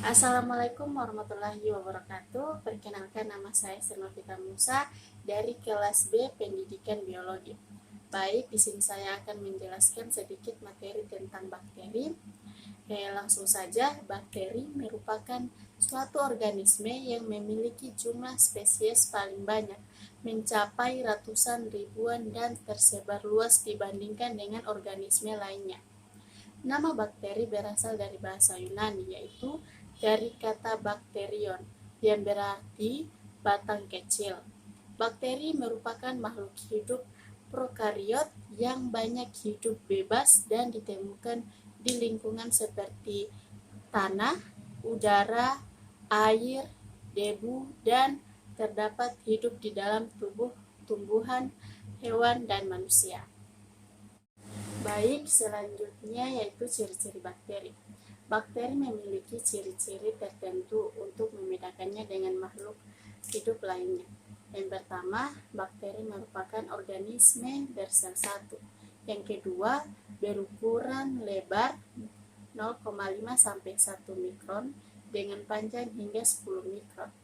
Assalamualaikum warahmatullahi wabarakatuh. Perkenalkan, nama saya Sernovita Musa dari kelas B Pendidikan Biologi. Baik, di sini saya akan menjelaskan sedikit materi tentang bakteri. Langsung saja, bakteri merupakan suatu organisme yang memiliki jumlah spesies paling banyak, mencapai ratusan ribuan dan tersebar luas dibandingkan dengan organisme lainnya. Nama bakteri berasal dari bahasa Yunani, yaitu dari kata bakterion, yang berarti batang kecil. Bakteri merupakan makhluk hidup prokariot yang banyak hidup bebas dan ditemukan di lingkungan seperti tanah, udara, air, debu, dan terdapat hidup di dalam tubuh tumbuhan, hewan, dan manusia. Baik, selanjutnya yaitu ciri-ciri bakteri. Bakteri memiliki ciri-ciri tertentu untuk membedakannya dengan makhluk hidup lainnya. Yang pertama, bakteri merupakan organisme bersel satu. Yang kedua, berukuran lebar 0,5 sampai 1 mikron dengan panjang hingga 10 mikron.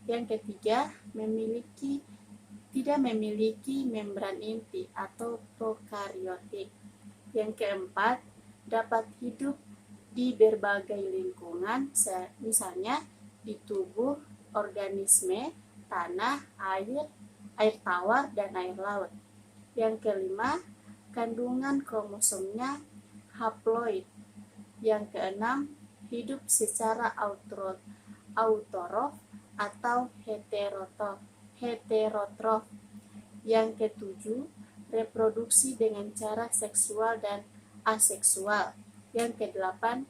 Yang ketiga, tidak memiliki membran inti atau prokariotik. Yang keempat, dapat hidup di berbagai lingkungan, misalnya di tubuh organisme, tanah, air tawar, dan air laut. Yang kelima, kandungan kromosomnya haploid. Yang keenam, hidup secara autotrof atau heterotrof. Yang ketujuh, reproduksi dengan cara seksual dan aseksual. Yang kedelapan,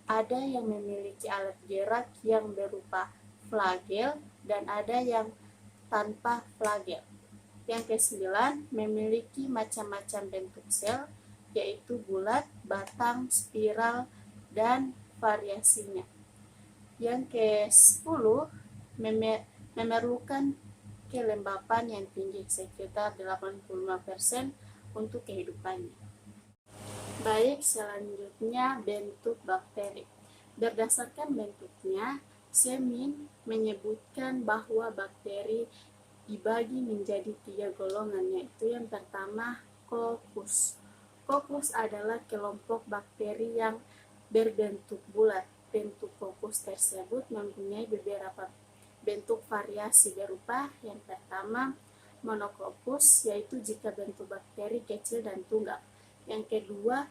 ada yang memiliki alat gerak yang berupa flagel dan ada yang tanpa flagel. Yang kesembilan, memiliki macam-macam bentuk sel, yaitu bulat, batang, spiral, dan variasinya. Yang ke-10, memerlukan kelembapan yang tinggi, sekitar 85% untuk kehidupannya. Baik, selanjutnya bentuk bakteri. Berdasarkan bentuknya, Semin menyebutkan bahwa bakteri dibagi menjadi 3 golongan, yaitu yang pertama, kokus. Kokus adalah kelompok bakteri yang berbentuk bulat. Bentuk kokus tersebut mempunyai beberapa bentuk variasi berupa yang pertama, monokokus, yaitu jika bentuk bakteri kecil dan tunggal. Yang kedua,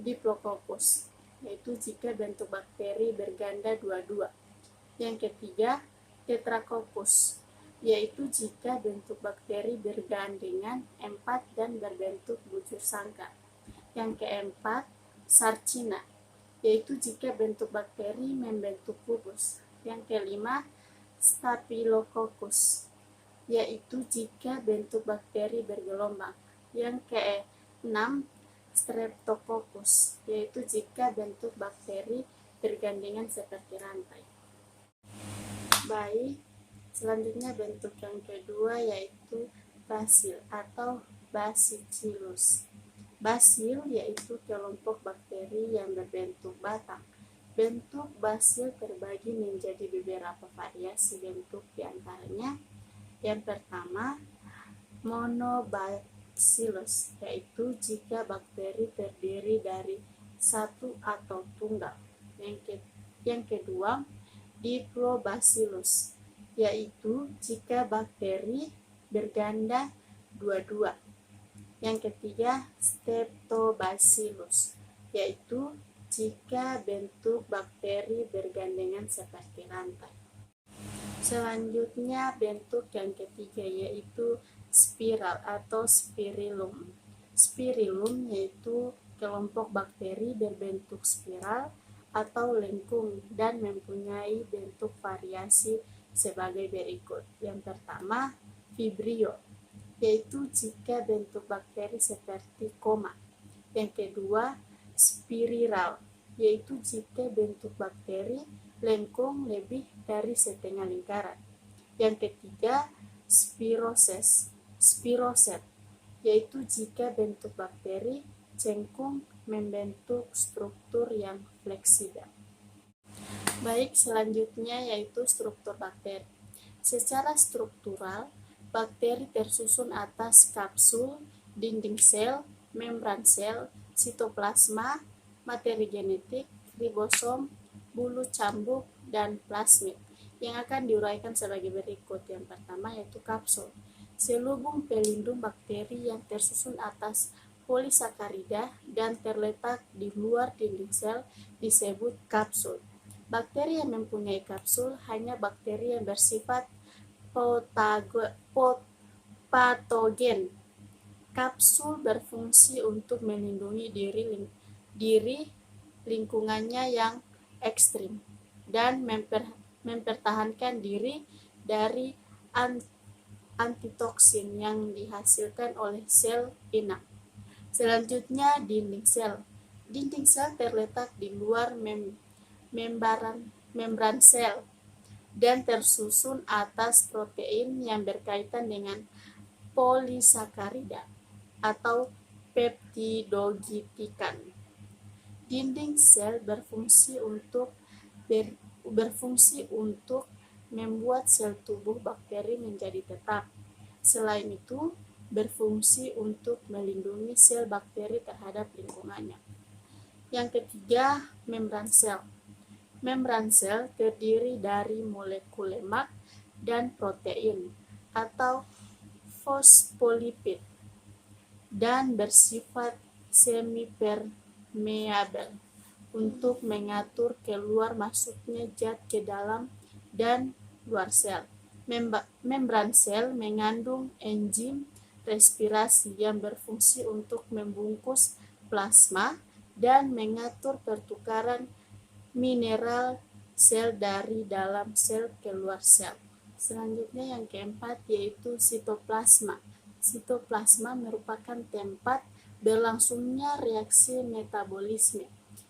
diplococcus, yaitu jika bentuk bakteri berganda dua-dua. Yang ketiga, tetracoccus, yaitu jika bentuk bakteri bergandengan 4 dan berbentuk bujur sangkar. Yang keempat, sarcina, yaitu jika bentuk bakteri membentuk kubus. Yang kelima, staphylococcus, yaitu jika bentuk bakteri bergelombang. Yang keenam, streptococcus, yaitu jika bentuk bakteri bergandengan seperti rantai. Baik, selanjutnya bentuk yang kedua yaitu basil atau bacillus. Basil yaitu kelompok bakteri yang berbentuk batang. Bentuk basil terbagi menjadi beberapa variasi bentuk, diantaranya yang pertama, monobacillus, yaitu jika bakteri terdiri dari satu atau tunggal. Yang kedua, diplobacillus, yaitu jika bakteri berganda dua-dua. Yang ketiga, streptobacillus, yaitu jika bentuk bakteri bergandengan seperti rantai. Selanjutnya bentuk yang ketiga yaitu spiral atau spirillum. Spirillum yaitu kelompok bakteri berbentuk spiral atau lengkung dan mempunyai bentuk variasi sebagai berikut. Yang pertama, vibrio, yaitu jika bentuk bakteri seperti koma. Yang kedua, spiriral, yaitu jika bentuk bakteri lengkung lebih dari setengah lingkaran. Yang ketiga, spiroset, yaitu jika bentuk bakteri cengkung membentuk struktur yang fleksibel. Baik, selanjutnya yaitu struktur bakteri. Secara struktural, bakteri tersusun atas kapsul, dinding sel, membran sel, sitoplasma, materi genetik, ribosom, bulu cambuk, dan plasmid yang akan diuraikan sebagai berikut. Yang pertama yaitu kapsul. Selubung pelindung bakteri yang tersusun atas polisakarida dan terletak di luar dinding sel disebut kapsul. Bakteri yang mempunyai kapsul hanya bakteri yang bersifat patogen. Kapsul berfungsi untuk melindungi diri lingkungannya yang ekstrim dan mempertahankan diri dari antitoksin yang dihasilkan oleh sel inang. Selanjutnya, dinding sel. Dinding sel terletak di luar membran sel dan tersusun atas protein yang berkaitan dengan polisakarida atau peptidogitikan. Dinding sel berfungsi untuk membuat sel tubuh bakteri menjadi tetap. Selain itu, berfungsi untuk melindungi sel bakteri terhadap lingkungannya. Yang ketiga, membran sel. Membran sel terdiri dari molekul lemak dan protein atau fosfolipid dan bersifat semipermeabel untuk mengatur keluar masuknya zat ke dalam dan luar sel. Membran sel mengandung enzim respirasi yang berfungsi untuk membungkus plasma dan mengatur pertukaran mineral sel dari dalam sel ke luar sel. Selanjutnya yang keempat yaitu sitoplasma. Sitoplasma merupakan tempat berlangsungnya reaksi metabolisme.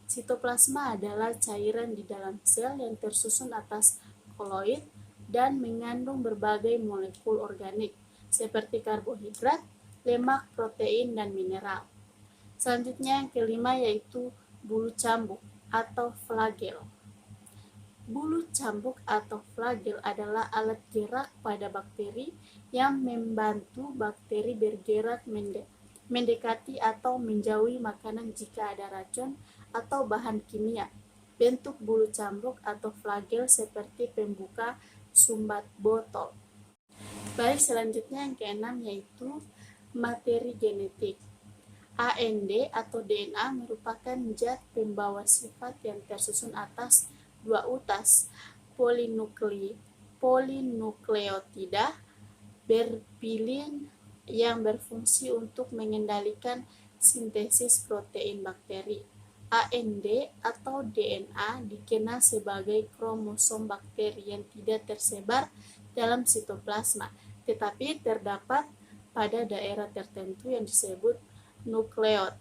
Sitoplasma adalah cairan di dalam sel yang tersusun atas koloid dan mengandung berbagai molekul organik seperti karbohidrat, lemak, protein, dan mineral. Selanjutnya yang kelima yaitu bulu cambuk atau flagel. Bulu cambuk atau flagel adalah alat gerak pada bakteri yang membantu bakteri bergerak mendekati atau menjauhi makanan jika ada racun atau bahan kimia. Bentuk bulu cambuk atau flagel seperti pembuka sumbat botol. Baik, selanjutnya yang keenam yaitu materi genetik. AND atau DNA merupakan zat pembawa sifat yang tersusun atas dua utas polinukleotida berpilin yang berfungsi untuk mengendalikan sintesis protein bakteri. AND atau DNA dikenal sebagai kromosom bakteri yang tidak tersebar dalam sitoplasma, tetapi terdapat pada daerah tertentu yang disebut nukleot.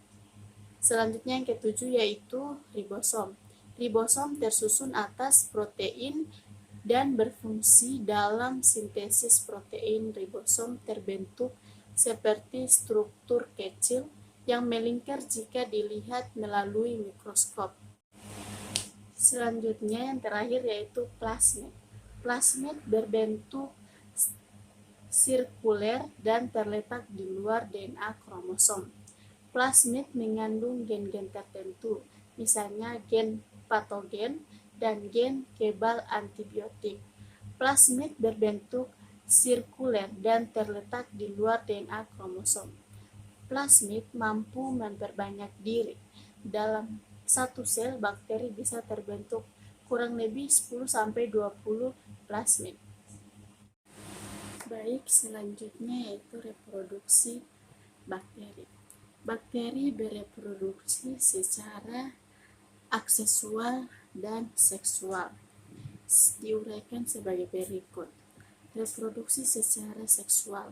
Selanjutnya yang ketujuh yaitu ribosom. Ribosom tersusun atas protein dan berfungsi dalam sintesis protein. Ribosom terbentuk seperti struktur kecil yang melingkar jika dilihat melalui mikroskop. Selanjutnya yang terakhir yaitu plasmid. Plasmid berbentuk sirkuler dan terletak di luar DNA kromosom. Plasmid mengandung gen-gen tertentu, misalnya gen patogen dan gen kebal antibiotik. Plasmid berbentuk sirkuler dan terletak di luar DNA kromosom. Plasmid mampu memperbanyak diri. Dalam satu sel bakteri bisa terbentuk kurang lebih 10-20 plasmid. Baik, selanjutnya yaitu reproduksi bakteri. Bakteri bereproduksi secara aksesual dan seksual. Diuraikan sebagai berikut. Reproduksi secara seksual.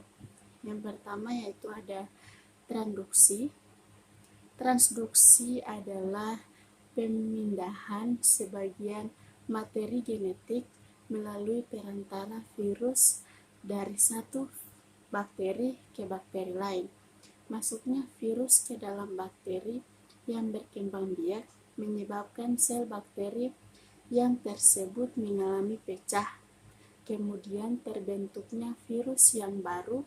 Yang pertama yaitu ada transduksi. Transduksi adalah pemindahan sebagian materi genetik melalui perantara virus dari satu bakteri ke bakteri lain. Masuknya virus ke dalam bakteri yang berkembang biak menyebabkan sel bakteri yang tersebut mengalami pecah. Kemudian terbentuknya virus yang baru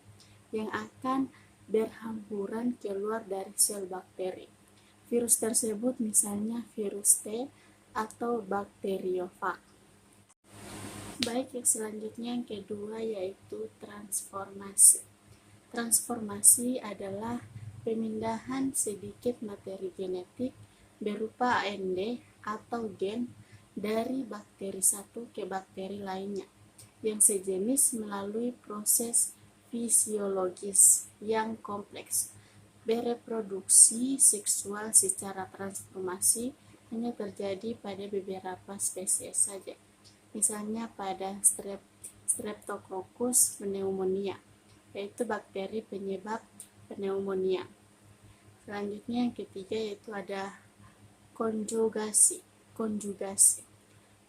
yang akan berhamburan keluar dari sel bakteri. Virus tersebut misalnya virus T atau bakteriofag. Baik, yang selanjutnya yang kedua yaitu transformasi. Transformasi adalah pemindahan sedikit materi genetik berupa AND atau gen dari bakteri satu ke bakteri lainnya yang sejenis melalui proses fisiologis yang kompleks. Bereproduksi seksual secara transformasi hanya terjadi pada beberapa spesies saja, misalnya pada Streptococcus pneumonia, yaitu bakteri penyebab pneumonia. Selanjutnya yang ketiga yaitu ada konjugasi.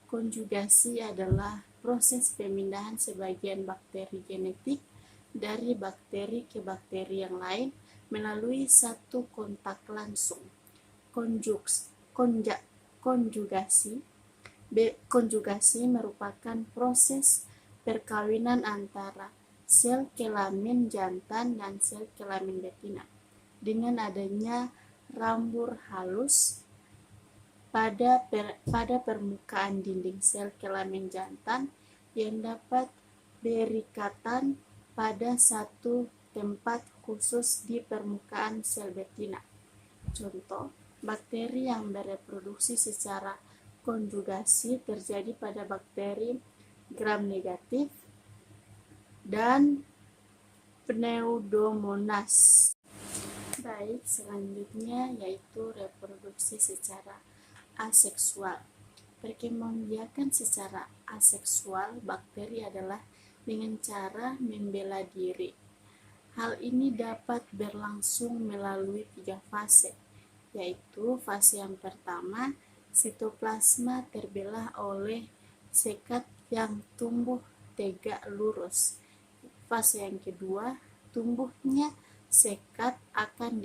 Konjugasi adalah proses pemindahan sebagian bakteri genetik dari bakteri ke bakteri yang lain melalui satu kontak langsung. Konjugasi merupakan proses perkawinan antara sel kelamin jantan dan sel kelamin betina dengan adanya rambur halus pada permukaan dinding sel kelamin jantan yang dapat berikatan pada satu tempat khusus di permukaan sel betina. Contoh, bakteri yang bereproduksi secara konjugasi terjadi pada bakteri gram negatif dan Pseudomonas. Baik, selanjutnya yaitu reproduksi secara aseksual. Perkembangbiakan secara aseksual bakteri adalah dengan cara membela diri. Hal ini dapat berlangsung melalui 3 fase, yaitu fase yang pertama, sitoplasma terbelah oleh sekat yang tumbuh tegak lurus. Fase yang kedua, tumbuhnya sekat akan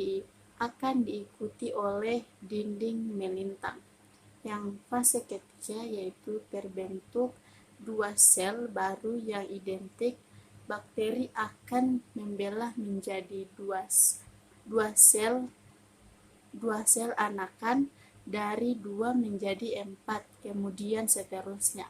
diikuti oleh dinding melintang. Yang fase ketiga yaitu terbentuk 2 sel baru yang identik. Bakteri akan membelah menjadi dua sel anakan, dari 2 menjadi 4, kemudian seterusnya.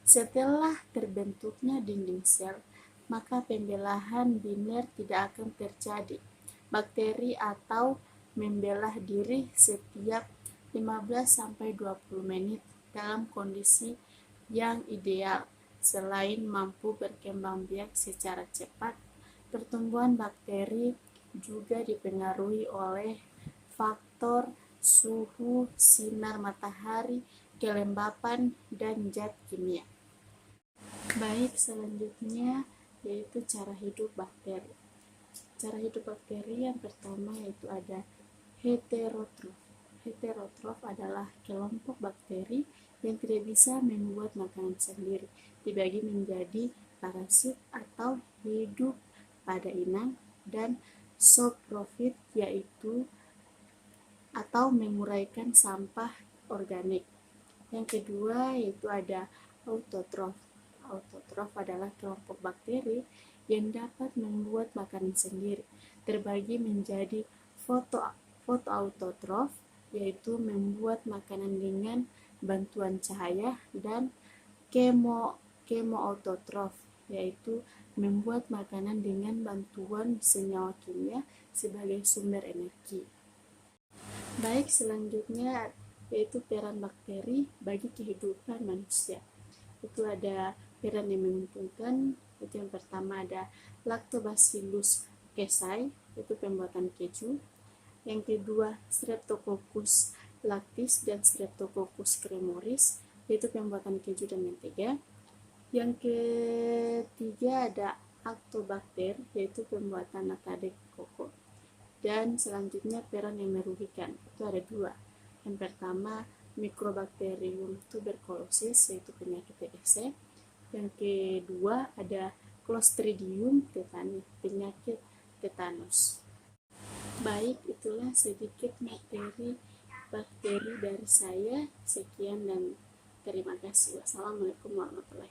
Setelah terbentuknya dinding sel, maka pembelahan biner tidak akan terjadi. Bakteri atau membelah diri setiap 15-20 menit dalam kondisi yang ideal. Selain mampu berkembang biak secara cepat, pertumbuhan bakteri juga dipengaruhi oleh faktor suhu, sinar matahari, kelembapan, dan zat kimia. Baik, selanjutnya yaitu cara hidup bakteri. Cara hidup bakteri yang pertama yaitu ada heterotrof. Heterotrof adalah kelompok bakteri yang tidak bisa membuat makanan sendiri, dibagi menjadi parasit atau hidup pada inang, dan saprofit yaitu atau menguraikan sampah organik. Yang kedua yaitu ada autotrof. Autotrof adalah kelompok bakteri yang dapat membuat makanan sendiri, terbagi menjadi fotoautotrof yaitu membuat makanan dengan bantuan cahaya, dan kemoautotrof yaitu membuat makanan dengan bantuan senyawa kimia sebagai sumber energi. Baik, selanjutnya yaitu peran bakteri bagi kehidupan manusia. Itu ada peran yang menguntungkan. Itu yang pertama ada Lactobacillus casei, itu pembuatan keju. Yang kedua Streptococcus lactis dan Streptococcus cremoris, yaitu pembuatan keju dan mentega. Yang ketiga ada Lactobacter, yaitu pembuatan nata de coco. Dan selanjutnya peran yang merugikan, itu ada 2. Yang pertama Mycobacterium tuberculosis, yaitu penyakit TBC. Yang kedua ada Clostridium tetani, penyakit tetanus. Baik, itulah sedikit materi bakteri dari saya. Sekian dan Terima kasih. Wassalamualaikum warahmatullahi wabarakatuh.